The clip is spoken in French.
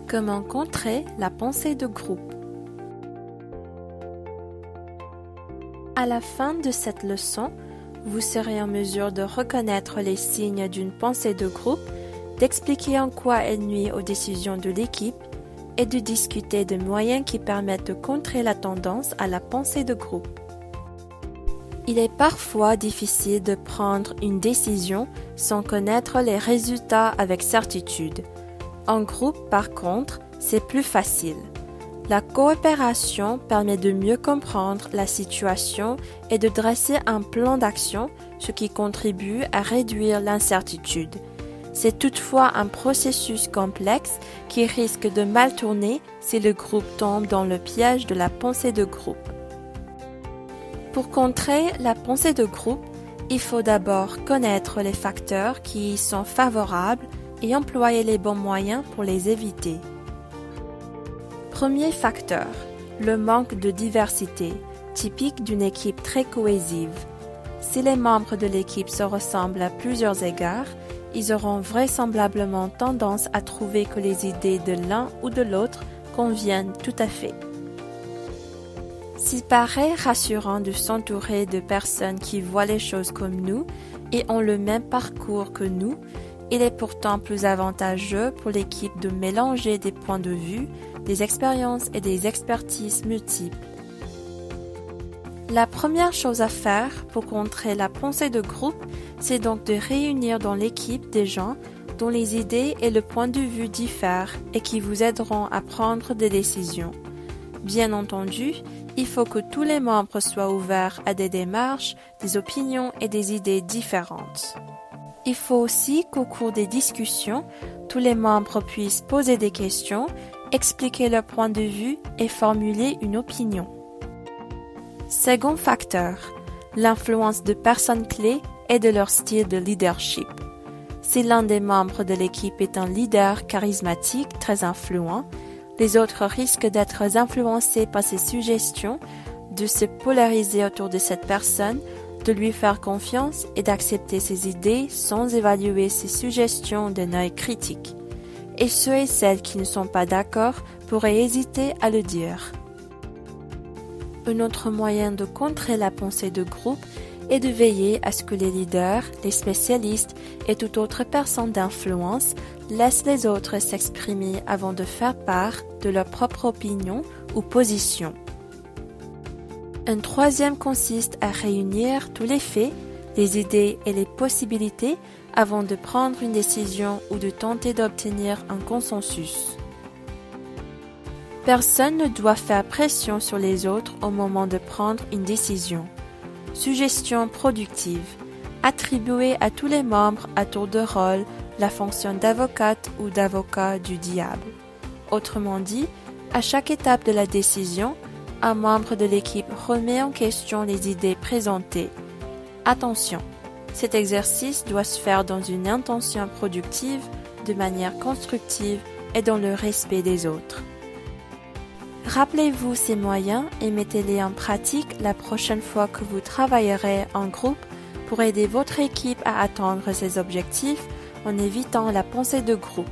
Comment contrer la pensée de groupe? À la fin de cette leçon, vous serez en mesure de reconnaître les signes d'une pensée de groupe, d'expliquer en quoi elle nuit aux décisions de l'équipe et de discuter de moyens qui permettent de contrer la tendance à la pensée de groupe. Il est parfois difficile de prendre une décision sans connaître les résultats avec certitude. En groupe, par contre, c'est plus facile. La coopération permet de mieux comprendre la situation et de dresser un plan d'action, ce qui contribue à réduire l'incertitude. C'est toutefois un processus complexe qui risque de mal tourner si le groupe tombe dans le piège de la pensée de groupe. Pour contrer la pensée de groupe, il faut d'abord connaître les facteurs qui y sont favorables et employer les bons moyens pour les éviter. Premier facteur, le manque de diversité, typique d'une équipe très cohésive. Si les membres de l'équipe se ressemblent à plusieurs égards, ils auront vraisemblablement tendance à trouver que les idées de l'un ou de l'autre conviennent tout à fait. S'il paraît rassurant de s'entourer de personnes qui voient les choses comme nous et ont le même parcours que nous, il est pourtant plus avantageux pour l'équipe de mélanger des points de vue, des expériences et des expertises multiples. La première chose à faire pour contrer la pensée de groupe, c'est donc de réunir dans l'équipe des gens dont les idées et le point de vue diffèrent et qui vous aideront à prendre des décisions. Bien entendu, il faut que tous les membres soient ouverts à des démarches, des opinions et des idées différentes. Il faut aussi qu'au cours des discussions, tous les membres puissent poser des questions, expliquer leur point de vue et formuler une opinion. Second facteur, l'influence de personnes clés et de leur style de leadership. Si l'un des membres de l'équipe est un leader charismatique très influent, les autres risquent d'être influencés par ses suggestions, de se polariser autour de cette personne, de lui faire confiance et d'accepter ses idées sans évaluer ses suggestions d'un œil critique. Et ceux et celles qui ne sont pas d'accord pourraient hésiter à le dire. Un autre moyen de contrer la pensée de groupe est de veiller à ce que les leaders, les spécialistes et toute autre personne d'influence laissent les autres s'exprimer avant de faire part de leur propre opinion ou position. Un troisième consiste à réunir tous les faits, les idées et les possibilités avant de prendre une décision ou de tenter d'obtenir un consensus. Personne ne doit faire pression sur les autres au moment de prendre une décision. Suggestion productive. Attribuer à tous les membres à tour de rôle la fonction d'avocate ou d'avocat du diable. Autrement dit, à chaque étape de la décision, un membre de l'équipe remet en question les idées présentées. Attention, cet exercice doit se faire dans une intention productive, de manière constructive et dans le respect des autres. Rappelez-vous ces moyens et mettez-les en pratique la prochaine fois que vous travaillerez en groupe pour aider votre équipe à atteindre ses objectifs en évitant la pensée de groupe.